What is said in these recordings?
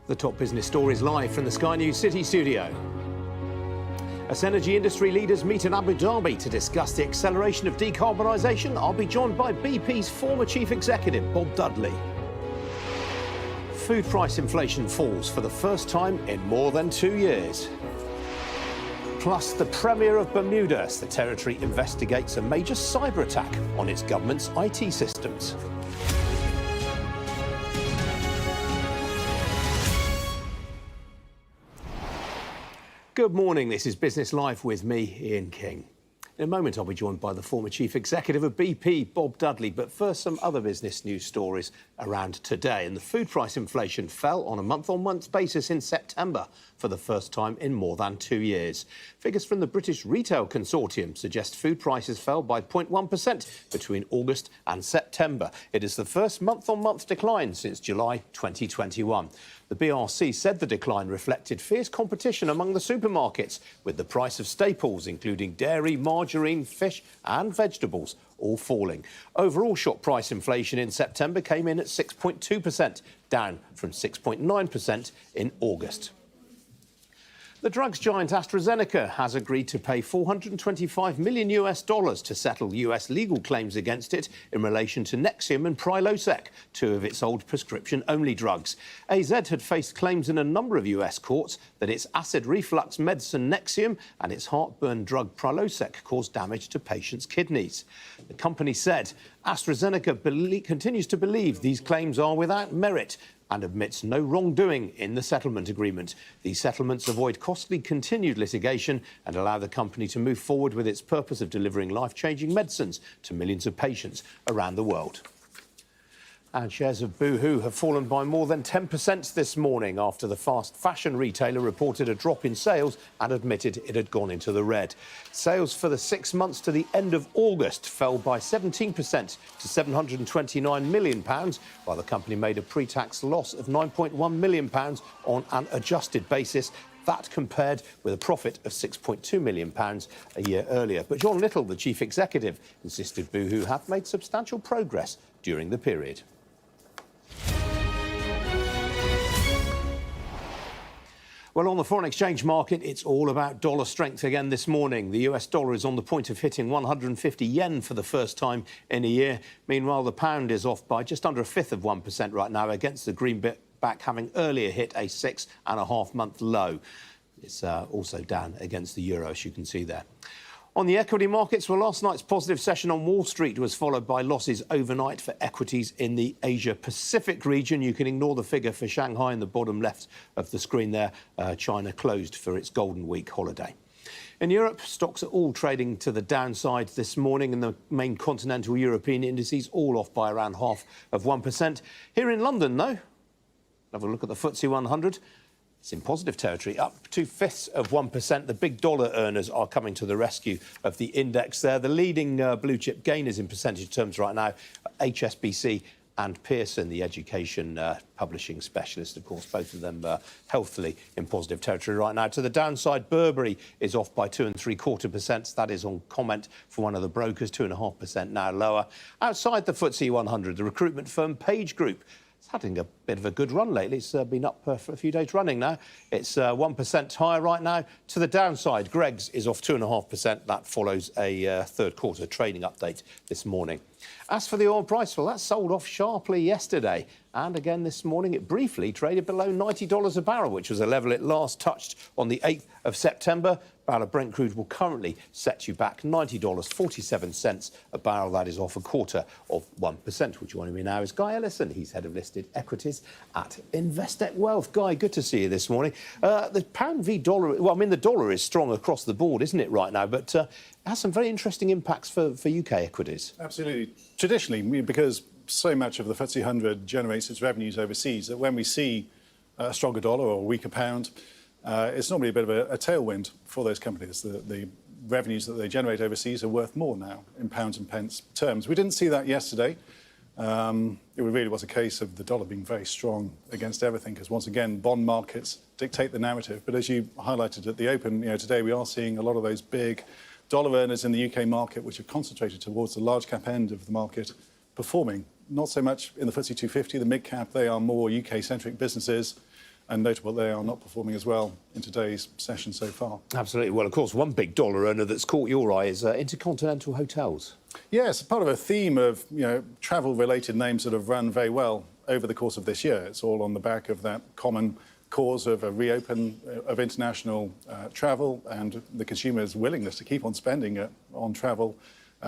The top business stories live from the Sky News City studio. As energy industry leaders meet in Abu Dhabi to discuss the acceleration of decarbonisation, I'll be joined by BP's former chief executive, Bob Dudley. Food price inflation falls for the first time in more than 2 years. Plus, the Premier of Bermuda as the territory investigates a major cyber attack on its government's IT systems. Good morning, this is Business Live with me, Ian King. In a moment, I'll be joined by the former Chief Executive of BP, Bob Dudley. But first, some other business news stories around today. And the food price inflation fell on a month-on-month basis in September for the first time in more than 2 years. Figures from the British Retail Consortium suggest food prices fell by 0.1% between August and September. It is the first month-on-month decline since July 2021. The BRC said the decline reflected fierce competition among the supermarkets, with the price of staples, including dairy, margarine, fish and vegetables, all falling. Overall shop price inflation in September came in at 6.2%, down from 6.9% in August. The drugs giant AstraZeneca has agreed to pay $425 million to settle US legal claims against it in relation to Nexium and Prilosec, two of its old prescription-only drugs. AZ had faced claims in a number of US courts that its acid reflux medicine Nexium and its heartburn drug Prilosec caused damage to patients' kidneys. The company said AstraZeneca continues to believe these claims are without merit and admits no wrongdoing in the settlement agreement. These settlements avoid costly continued litigation and allow the company to move forward with its purpose of delivering life-changing medicines to millions of patients around the world. And shares of Boohoo have fallen by more than 10% this morning after the fast fashion retailer reported a drop in sales and admitted it had gone into the red. Sales for the 6 months to the end of August fell by 17% to £729 million, while the company made a pre-tax loss of £9.1 million on an adjusted basis. That compared with a profit of £6.2 million a year earlier. But John Little, the chief executive, insisted Boohoo have made substantial progress during the period. Well, on the foreign exchange market, it's all about dollar strength again this morning. The US dollar is on the point of hitting 150 yen for the first time in a year. Meanwhile, the pound is off by just under 1/5% right now against the greenback, having earlier hit a 6.5-month low. It's also down against the euro, as you can see there. On the equity markets, well, last night's positive session on Wall Street was followed by losses overnight for equities in the Asia-Pacific region. You can ignore the figure for Shanghai in the bottom left of the screen there. China closed for its Golden Week holiday. In Europe, stocks are all trading to the downside this morning, and the main continental European indices all off by around 0.5%. Here in London, though, have a look at the FTSE 100. It's in positive territory, up 0.2%. The big dollar earners are coming to the rescue of the index there. The leading blue chip gainers in percentage terms right now, HSBC and Pearson, the education publishing specialist, of course, both of them healthily in positive territory right now. To the downside, Burberry is off by 2.75%. That is on comment from one of the brokers, 2.5% now lower. Outside the FTSE 100, the recruitment firm Page Group, it's having a bit of a good run lately. It's been up for a few days running now. It's 1% higher right now. To the downside, Greggs is off 2.5%. That follows a third quarter trading update this morning. As for the oil price, well, that sold off sharply yesterday. And again this morning, it briefly traded below $90 a barrel, which was a level it last touched on the 8th of September. A barrel of Brent crude will currently set you back $90.47 a barrel. That is off 0.25%. What joining me now is Guy Ellison. He's head of listed equities at Investec Wealth. Guy, good to see you this morning. The pound v dollar, well, I mean, the dollar is strong across the board, isn't it, right now? But it has some very interesting impacts for UK equities. Absolutely. Traditionally, because so much of the FTSE 100 generates its revenues overseas, that when we see a stronger dollar or a weaker pound, it's normally a bit of a tailwind for those companies. The revenues that they generate overseas are worth more now in pounds and pence terms. We didn't see that yesterday. It really was a case of the dollar being very strong against everything, because once again, bond markets dictate the narrative. But as you highlighted at the open, today we are seeing a lot of those big dollar earners in the UK market, which are concentrated towards the large cap end of the market, performing. Not so much in the FTSE 250, the mid cap, they are more UK-centric businesses. and notable they are not performing as well in today's session so far. Absolutely. Well, of course, one big dollar earner that's caught your eye is Intercontinental Hotels. Yes, part of a theme of travel-related names that have run very well over the course of this year. It's all on the back of that common cause of a reopen of international travel and the consumer's willingness to keep on spending on travel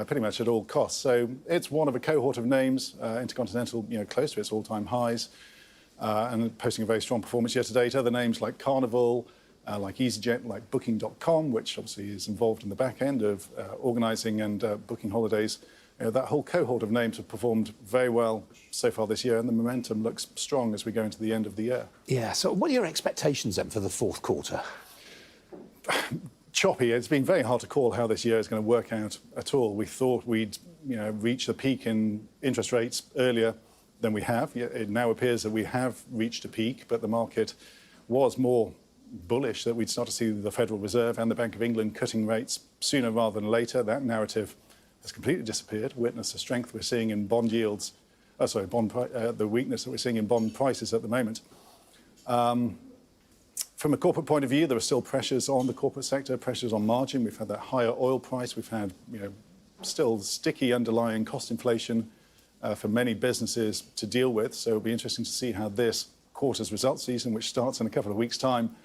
pretty much at all costs. So it's one of a cohort of names, Intercontinental, close to its all-time highs, and posting a very strong performance year to date. Other names like Carnival, like EasyJet, like Booking.com, which obviously is involved in the back end of organising and booking holidays. That whole cohort of names have performed very well so far this year, and the momentum looks strong as we go into the end of the year. Yeah, so what are your expectations then for the fourth quarter? Choppy. It's been very hard to call how this year is going to work out at all. We thought we'd reach the peak in interest rates earlier than we have. It now appears that we have reached a peak, but the market was more bullish that we'd start to see the Federal Reserve and the Bank of England cutting rates sooner rather than later. That narrative has completely disappeared. Witness the strength we're seeing in bond yields, the weakness that we're seeing in bond prices at the moment. From a corporate point of view, there are still pressures on the corporate sector, pressures on margin. We've had that higher oil price. We've had still sticky underlying cost inflation for many businesses to deal with. So it'll be interesting to see how this quarter's results season, which starts in a couple of weeks' time,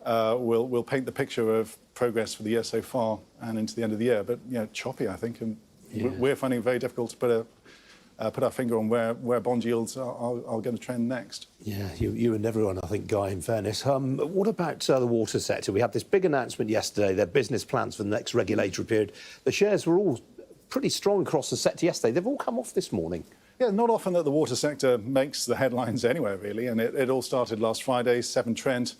will paint the picture of progress for the year so far and into the end of the year. But choppy, I think, and we're finding it very difficult to put our finger on where bond yields are going to trend next. Yeah, you and everyone, I think, Guy, in fairness. What about the water sector? We had this big announcement yesterday, their business plans for the next regulatory period. The shares were all pretty strong across the sector yesterday. They've all come off this morning. Yeah, not often that the water sector makes the headlines anywhere, really. And it all started last Friday. Severn Trent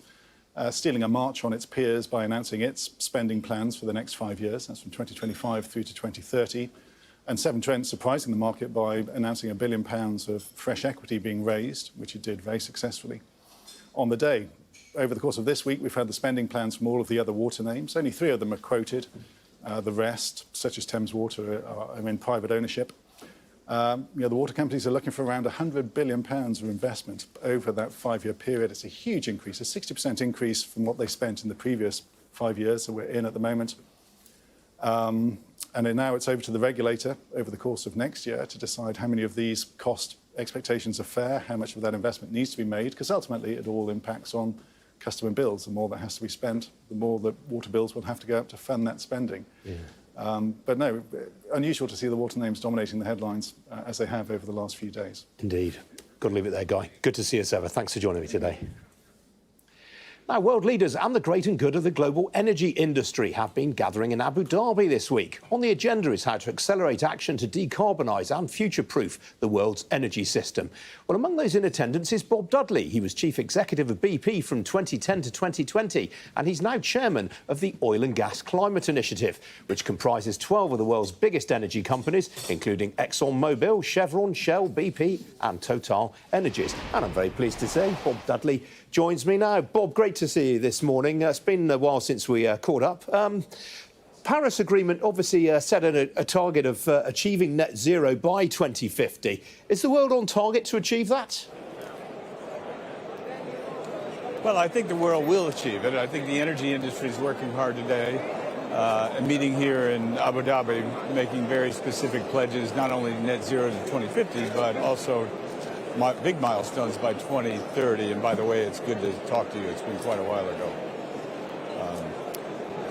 stealing a march on its peers by announcing its spending plans for the next 5 years. That's from 2025 through to 2030. And Severn Trent surprising the market by announcing £1 billion of fresh equity being raised, which it did very successfully on the day. Over the course of this week, we've had the spending plans from all of the other water names. Only 3 of them are quoted. The rest, such as Thames Water, are in private ownership. The water companies are looking for around £100 billion of investment over that 5-year period. It's a huge increase, a 60% increase from what they spent in the previous 5 years that we're in at the moment. And now it's over to the regulator over the course of next year to decide how many of these cost expectations are fair, how much of that investment needs to be made, because ultimately it all impacts on customer bills. The more that has to be spent, the more that water bills will have to go up to fund that spending. Yeah. But no, unusual to see the water names dominating the headlines as they have over the last few days. Indeed. Got to leave it there, Guy. Good to see you as ever. Thanks for joining me today. Now, world leaders and the great and good of the global energy industry have been gathering in Abu Dhabi this week. On the agenda is how to accelerate action to decarbonise and future-proof the world's energy system. Well, among those in attendance is Bob Dudley. He was chief executive of BP from 2010 to 2020, and he's now chairman of the Oil and Gas Climate Initiative, which comprises 12 of the world's biggest energy companies, including ExxonMobil, Chevron, Shell, BP and Total Energies. And I'm very pleased to say Bob Dudley joins me now. Bob, great to see you this morning. It's been a while since we caught up. Paris Agreement obviously set a target of achieving net zero by 2050. Is the world on target to achieve that? Well, I think the world will achieve it. I think the energy industry is working hard today. A meeting here in Abu Dhabi making very specific pledges, not only net zero to 2050, but also big milestones by 2030. And by the way, it's good to talk to you. It's been quite a while ago.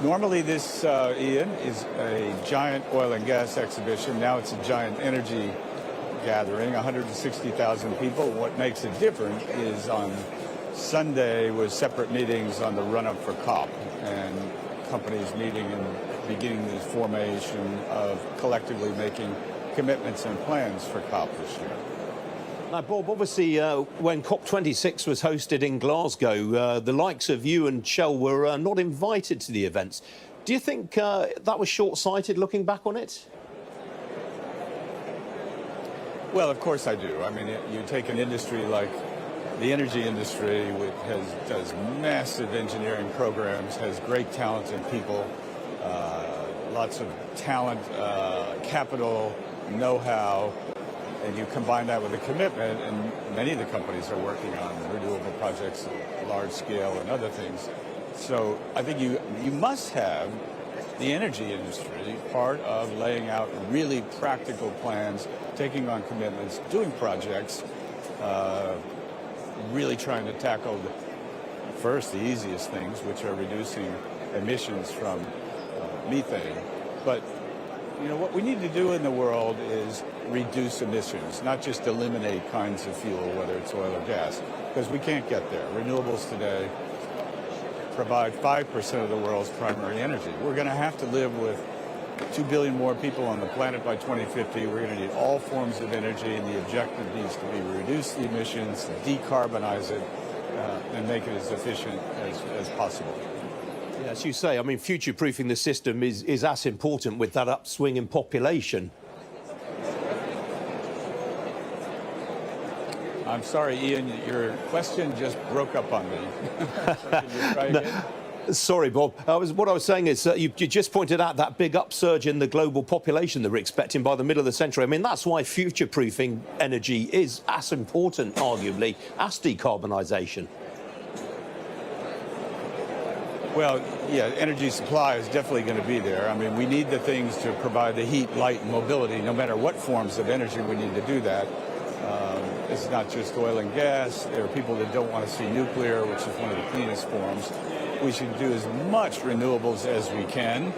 Normally this, Ian, is a giant oil and gas exhibition. Now it's a giant energy gathering, 160,000 people. What makes it different is on Sunday was separate meetings on the run-up for COP, and companies meeting and beginning the formation of collectively making commitments and plans for COP this year. Now, Bob, obviously, when COP26 was hosted in Glasgow, the likes of you and Shell were not invited to the events. Do you think that was short-sighted, looking back on it? Well, of course I do. I mean, you take an industry like the energy industry, which does massive engineering programs, has great talented people, lots of talent, capital, know-how, and you combine that with a commitment, and many of the companies are working on renewable projects, large scale and other things. So I think you must have the energy industry part of laying out really practical plans, taking on commitments, doing projects, really trying to tackle the easiest things, which are reducing emissions from methane. But you know what we need to do in the world is reduce emissions, not just eliminate kinds of fuel, whether it's oil or gas, because we can't get there. Renewables today provide 5% of the world's primary energy. We're going to have to live with 2 billion more people on the planet by 2050. We're going to need all forms of energy, and the objective needs to be reduce the emissions, decarbonize it, and make it as efficient as possible. Yeah, as you say, I mean, future-proofing the system is as important with that upswing in population. I'm sorry, Ian, your question just broke up on me. So can you try again? Sorry, Bob. What I was saying is you just pointed out that big upsurge in the global population that we're expecting by the middle of the century. I mean, that's why future-proofing energy is as important, arguably, as decarbonisation. Well, yeah, energy supply is definitely going to be there. I mean, we need the things to provide the heat, light, and mobility, no matter what forms of energy we need to do that. It's not just oil and gas. There are people that don't want to see nuclear, which is one of the cleanest forms. We should do as much renewables as we can.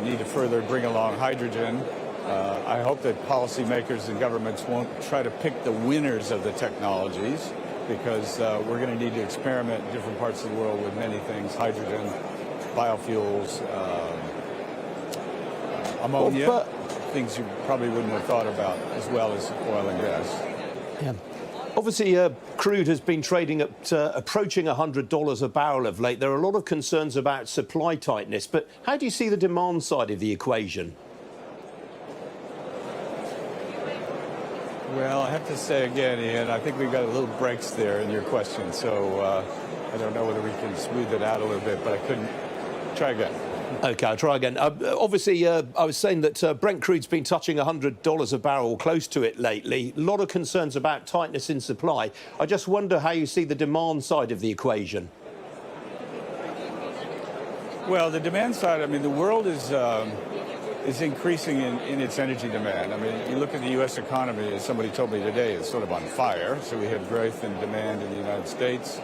Need to further bring along hydrogen. I hope that policymakers and governments won't try to pick the winners of the technologies, because we're going to need to experiment in different parts of the world with many things: hydrogen, biofuels, ammonia, things you probably wouldn't have thought about, as well as oil and gas. Yeah. Obviously, crude has been trading at approaching $100 a barrel of late. There are a lot of concerns about supply tightness, but how do you see the demand side of the equation? Well, I have to say again, Ian, I think we've got a little breaks there in your question, so I don't know whether we can smooth it out a little bit, but I couldn't. Try again. OK, I'll try again. Obviously, I was saying that Brent crude's been touching $100 a barrel, close to it lately. A lot of concerns about tightness in supply. I just wonder how you see the demand side of the equation. Well, the demand side, I mean, the world is increasing in its energy demand. I mean, you look at the U.S. economy, as somebody told me today, it's sort of on fire. So we have growth in demand in the United States.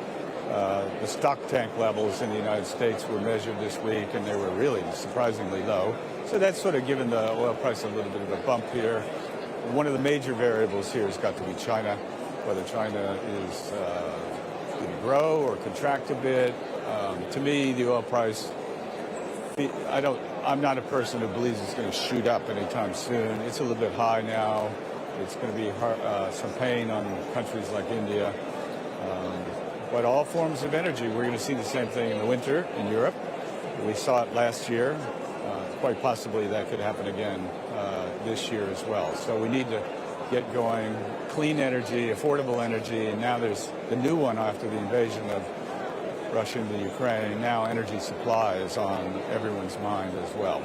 The stock tank levels in the United States were measured this week, and they were really surprisingly low. So that's sort of given the oil price a little bit of a bump here. One of the major variables here has got to be China, whether China is going to grow or contract a bit. To me, the oil price, I'm not a person who believes it's going to shoot up anytime soon. It's a little bit high now. It's going to be some pain on countries like India. But all forms of energy, we're going to see the same thing in the winter in Europe. We saw it last year. Quite possibly that could happen again this year as well. So we need to get going. Clean energy, affordable energy, and now there's the new one after the invasion of Russia into Ukraine. Now energy supply is on everyone's mind as well.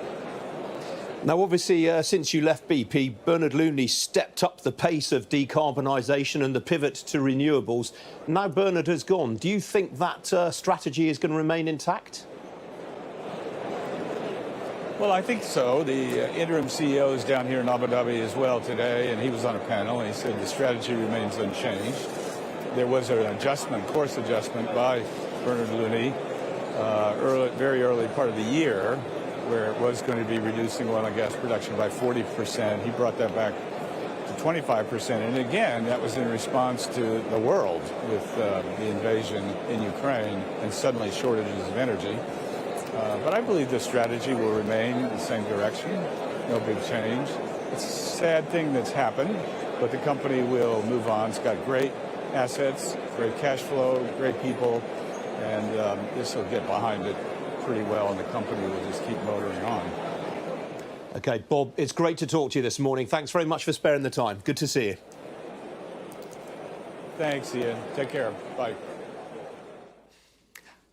Now, obviously, since you left BP, Bernard Looney stepped up the pace of decarbonisation and the pivot to renewables. Now Bernard has gone. Do you think that strategy is going to remain intact? Well, I think so. The interim CEO is down here in Abu Dhabi as well today, and he was on a panel, and he said the strategy remains unchanged. There was an adjustment, course adjustment by Bernard Looney very early part of the year, where it was going to be reducing oil and gas production by 40%. He brought that back to 25%. And again, that was in response to the world with the invasion in Ukraine and suddenly shortages of energy. But I believe the strategy will remain in the same direction. No big change. It's a sad thing that's happened, but the company will move on. It's got great assets, great cash flow, great people, and this will get behind it pretty well, and the company will just keep motoring on. OK, Bob, it's great to talk to you this morning. Thanks very much for sparing the time. Good to see you. Thanks, Ian. Take care. Bye.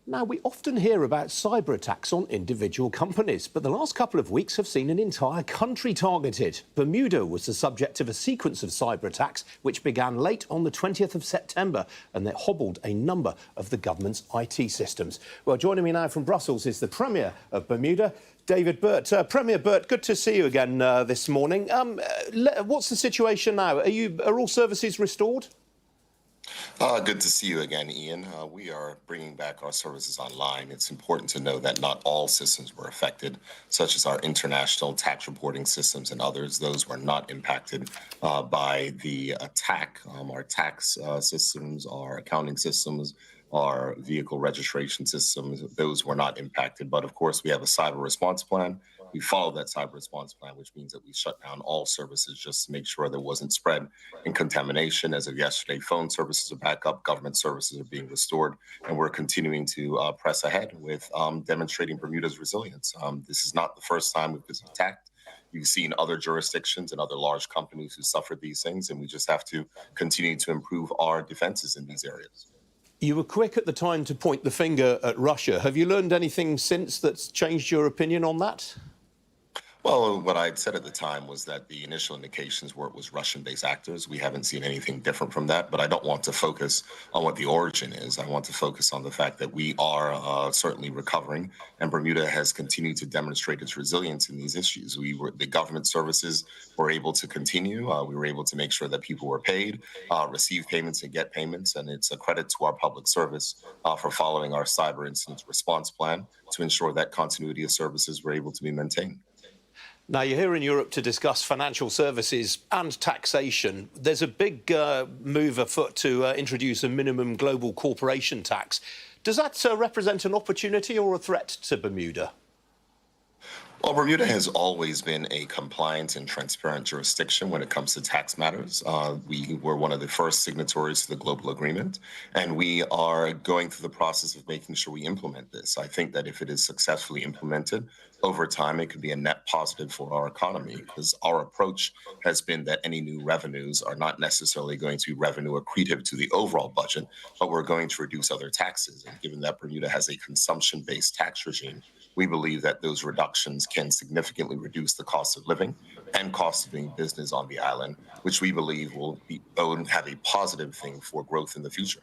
Now, we often hear about cyber attacks on individual companies, but the last couple of weeks have seen an entire country targeted. Bermuda was the subject of a sequence of cyber attacks which began late on the 20th of September and that hobbled a number of the government's IT systems. Well, joining me now from Brussels is the Premier of Bermuda, David Burt. Premier Burt, good to see you again this morning. What's the situation now? Are all services restored? Good to see you again, Ian. We are bringing back our services online. It's important to know that not all systems were affected, such as our international tax reporting systems and others. Those were not impacted by the attack. Our tax systems, our accounting systems, our vehicle registration systems, those were not impacted. But of course, we have a cyber response plan. We followed that cyber response plan, which means that we shut down all services just to make sure there wasn't spread and contamination. As of yesterday, phone services are back up, government services are being restored, and we're continuing to press ahead with demonstrating Bermuda's resilience. This is not the first time we've been attacked. You've seen other jurisdictions and other large companies who suffered these things, and we just have to continue to improve our defenses in these areas. You were quick at the time to point the finger at Russia. Have you learned anything since that's changed your opinion on that? Well, what I said at the time was that the initial indications were it was Russian-based actors. We haven't seen anything different from that, but I don't want to focus on what the origin is. I want to focus on the fact that we are certainly recovering, and Bermuda has continued to demonstrate its resilience in these issues. The government services were able to continue. We were able to make sure that people were paid, receive payments and get payments, and it's a credit to our public service for following our cyber incident response plan to ensure that continuity of services were able to be maintained. Now, you're here in Europe to discuss financial services and taxation. There's a big move afoot to introduce a minimum global corporation tax. Does that represent an opportunity or a threat to Bermuda? Well, Bermuda has always been a compliant and transparent jurisdiction when it comes to tax matters. We were one of the first signatories to the global agreement, and we are going through the process of making sure we implement this. I think that if it is successfully implemented over time, it could be a net positive for our economy, because our approach has been that any new revenues are not necessarily going to be revenue accretive to the overall budget, but we're going to reduce other taxes. And given that Bermuda has a consumption-based tax regime, we believe that those reductions can significantly reduce the cost of living and cost of doing business on the island, which we believe will have a positive thing for growth in the future.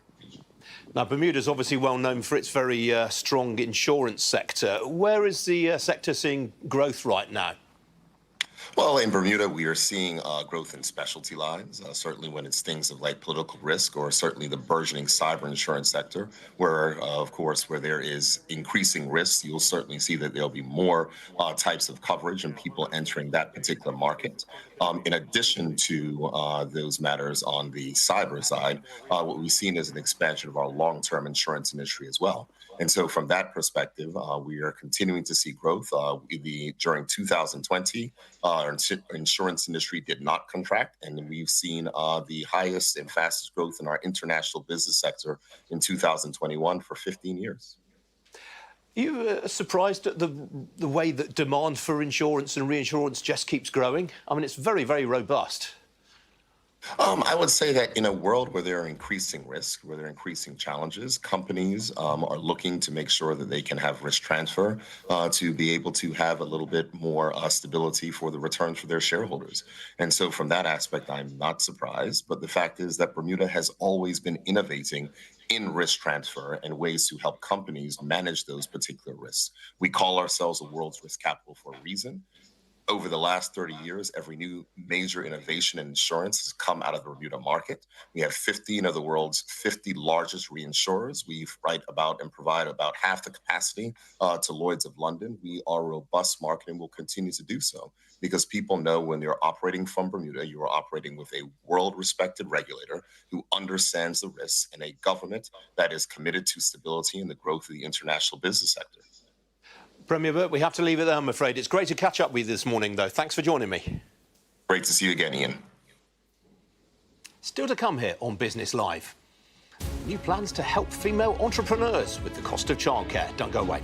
Now, Bermuda's obviously well known for its very strong insurance sector. Where is the sector seeing growth right now? Well, in Bermuda, we are seeing growth in specialty lines, certainly when it's things of like political risk, or certainly the burgeoning cyber insurance sector, where, of course, where there is increasing risk, you'll certainly see that there'll be more types of coverage and people entering that particular market. In addition to those matters on the cyber side, what we've seen is an expansion of our long-term insurance industry as well. And so from that perspective, we are continuing to see growth. During 2020, our insurance industry did not contract, and we've seen the highest and fastest growth in our international business sector in 2021 for 15 years. Are you surprised at the way that demand for insurance and reinsurance just keeps growing? I mean, it's very, very robust. I would say that in a world where there are increasing risks, where there are increasing challenges, companies are looking to make sure that they can have risk transfer to be able to have a little bit more stability for the returns for their shareholders. And so from that aspect, I'm not surprised. But the fact is that Bermuda has always been innovating in risk transfer and ways to help companies manage those particular risks. We call ourselves the world's risk capital for a reason. Over the last 30 years, every new major innovation in insurance has come out of the Bermuda market. We have 15 of the world's 50 largest reinsurers. We write about and provide about half the capacity to Lloyd's of London. We are a robust market and will continue to do so, because people know when you're operating from Bermuda, you are operating with a world-respected regulator who understands the risks and a government that is committed to stability and the growth of the international business sector. Premier Burt, we have to leave it there, I'm afraid. It's great to catch up with you this morning, though. Thanks for joining me. Great to see you again, Ian. Still to come here on Business Live. New plans to help female entrepreneurs with the cost of childcare. Don't go away.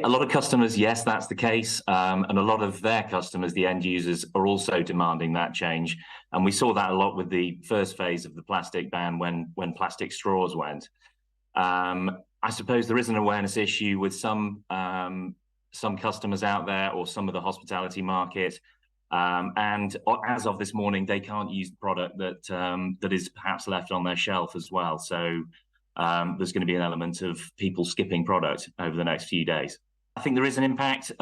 A lot of customers, yes, that's the case. And a lot of their customers, the end users, are also demanding that change. And we saw that a lot with the first phase of the plastic ban when plastic straws went. I suppose there is an awareness issue with some customers out there or some of the hospitality market. And as of this morning, they can't use the product that is perhaps left on their shelf as well. So there's going to be an element of people skipping product over the next few days. I think there is an impact.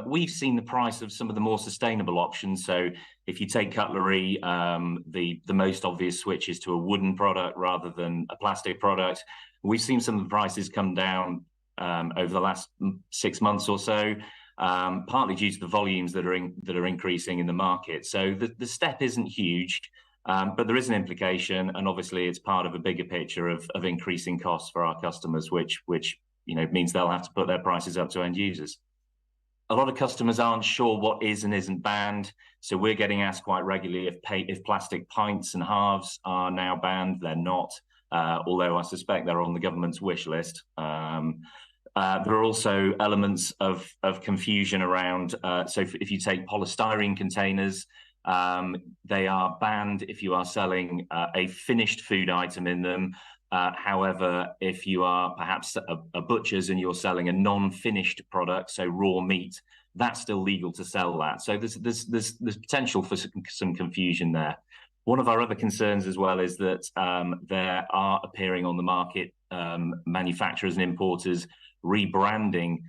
We've seen the price of some of the more sustainable options. So if you take cutlery, the most obvious switch is to a wooden product rather than a plastic product. We've seen some of the prices come down over the last 6 months or so, partly due to the volumes that are increasing in the market. So the step isn't huge, but there is an implication, and obviously it's part of a bigger picture of increasing costs for our customers, which means they'll have to put their prices up to end users. A lot of customers aren't sure what is and isn't banned, so we're getting asked quite regularly if plastic pints and halves are now banned. They're not, although I suspect they're on the government's wish list. There are also elements of confusion around, so if you take polystyrene containers, they are banned if you are selling a finished food item in them. However, if you are perhaps a butcher's and you're selling a non-finished product, so raw meat, that's still legal to sell that. So there's potential for some confusion there. One of our other concerns as well is that there are appearing on the market manufacturers and importers rebranding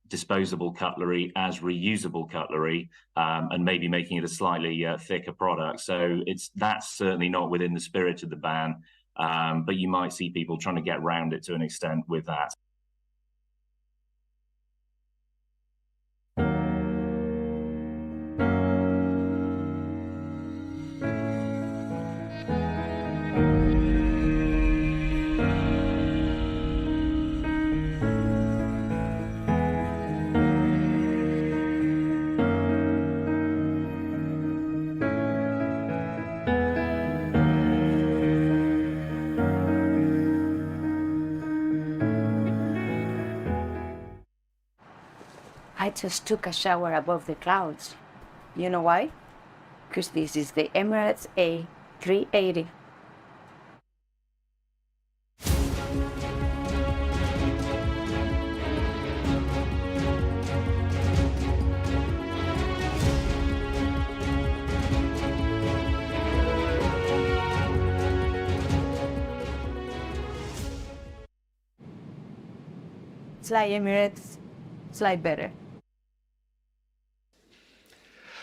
disposable cutlery as reusable cutlery, and maybe making it a slightly thicker product. So that's certainly not within the spirit of the ban. But you might see people trying to get around it to an extent with that. I just took a shower above the clouds. You know why? Because this is the Emirates A380. Fly Emirates, fly better.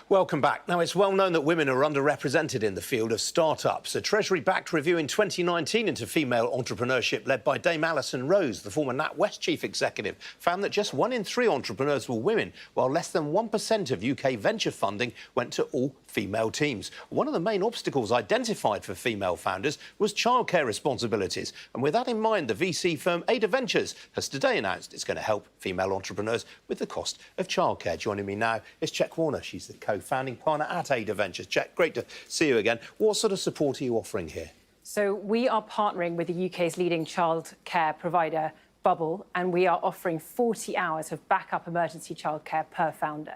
Welcome back. Now, it's well known that women are underrepresented in the field of startups. A Treasury-backed review in 2019 into female entrepreneurship led by Dame Alison Rose, the former NatWest chief executive, found that just 1 in 3 entrepreneurs were women, while less than 1% of UK venture funding went to all female teams. One of the main obstacles identified for female founders was childcare responsibilities. And with that in mind, the VC firm Ada Ventures has today announced it's going to help female entrepreneurs with the cost of childcare. Joining me now is Czech Warner. She's the co-founding partner at Ada Ventures. Czech, great to see you again. What sort of support are you offering here? So we are partnering with the UK's leading childcare provider, Bubble, and we are offering 40 hours of backup emergency childcare per founder.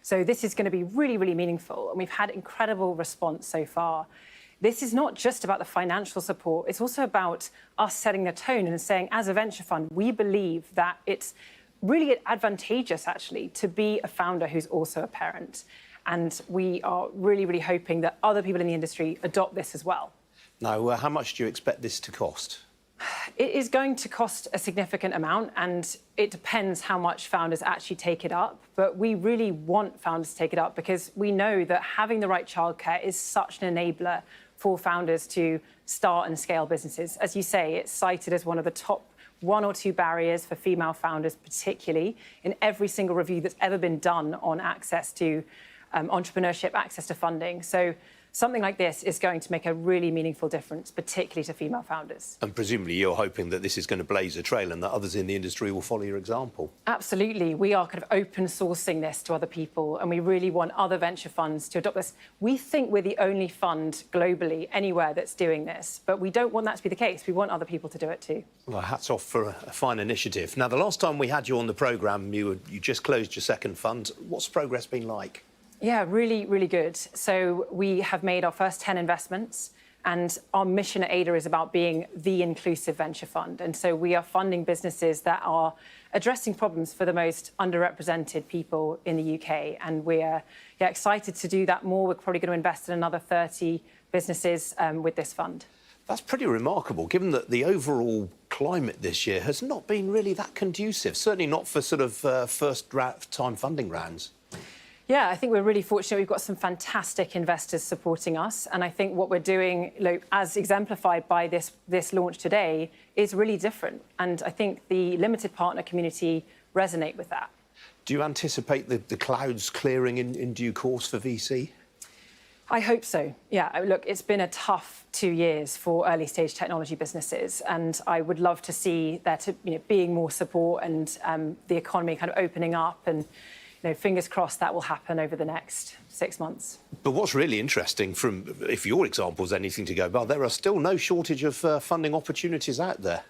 So this is going to be really, really meaningful, and we've had incredible response so far. This is not just about the financial support, it's also about us setting the tone and saying, as a venture fund, we believe that it's really advantageous, actually, to be a founder who's also a parent. And we are really, really hoping that other people in the industry adopt this as well. Now, how much do you expect this to cost? It is going to cost a significant amount, and it depends how much founders actually take it up. But we really want founders to take it up because we know that having the right childcare is such an enabler for founders to start and scale businesses. As you say, it's cited as one of the top 1 or 2 barriers for female founders, particularly in every single review that's ever been done on access to entrepreneurship, access to funding. So something like this is going to make a really meaningful difference, particularly to female founders. And presumably you're hoping that this is going to blaze a trail and that others in the industry will follow your example. Absolutely. We are kind of open sourcing this to other people, and we really want other venture funds to adopt this. We think we're the only fund globally anywhere that's doing this, but we don't want that to be the case. We want other people to do it too. Well, hats off for a fine initiative. Now, the last time we had you on the programme, you just closed your second fund. What's progress been like? Yeah, really, really good. So we have made our first 10 investments, and our mission at Ada is about being the inclusive venture fund. And so we are funding businesses that are addressing problems for the most underrepresented people in the UK. And we're excited to do that more. We're probably going to invest in another 30 businesses with this fund. That's pretty remarkable, given that the overall climate this year has not been really that conducive, certainly not for sort of first-time funding rounds. Yeah, I think we're really fortunate. We've got some fantastic investors supporting us. And I think what we're doing, as exemplified by this launch today, is really different. And I think the limited partner community resonate with that. Do you anticipate the clouds clearing in due course for VC? I hope so. Yeah, look, it's been a tough 2 years for early stage technology businesses, and I would love to see there being more support and the economy kind of opening up, and fingers crossed that will happen over the next 6 months. But what's really interesting, if your example is anything to go by, there are still no shortage of funding opportunities out there.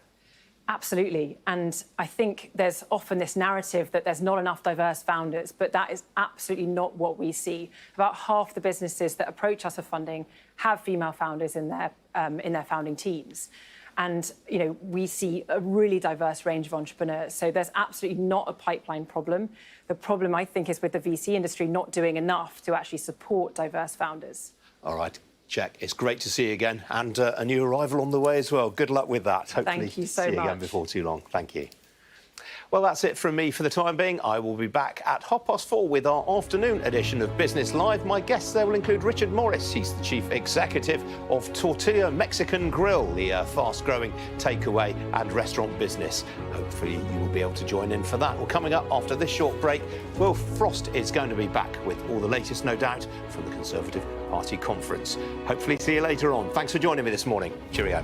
Absolutely. And I think there's often this narrative that there's not enough diverse founders, but that is absolutely not what we see. About half the businesses that approach us for funding have female founders in their founding teams. And, we see a really diverse range of entrepreneurs. So there's absolutely not a pipeline problem. The problem, I think, is with the VC industry not doing enough to actually support diverse founders. All right. Check. It's great to see you again, and a new arrival on the way as well. Good luck with that. Hopefully Thank you so see you much. again before too long. Thank you. Well, that's it from me for the time being. I will be back at 4:30 with our afternoon edition of Business Live. My guests there will include Richard Morris. He's the Chief Executive of Tortilla Mexican Grill, the fast-growing takeaway and restaurant business. Hopefully you will be able to join in for that. Well, coming up after this short break, Will Frost is going to be back with all the latest, no doubt, from the Conservative Party conference. Hopefully see you later on. Thanks for joining me this morning. Cheerio.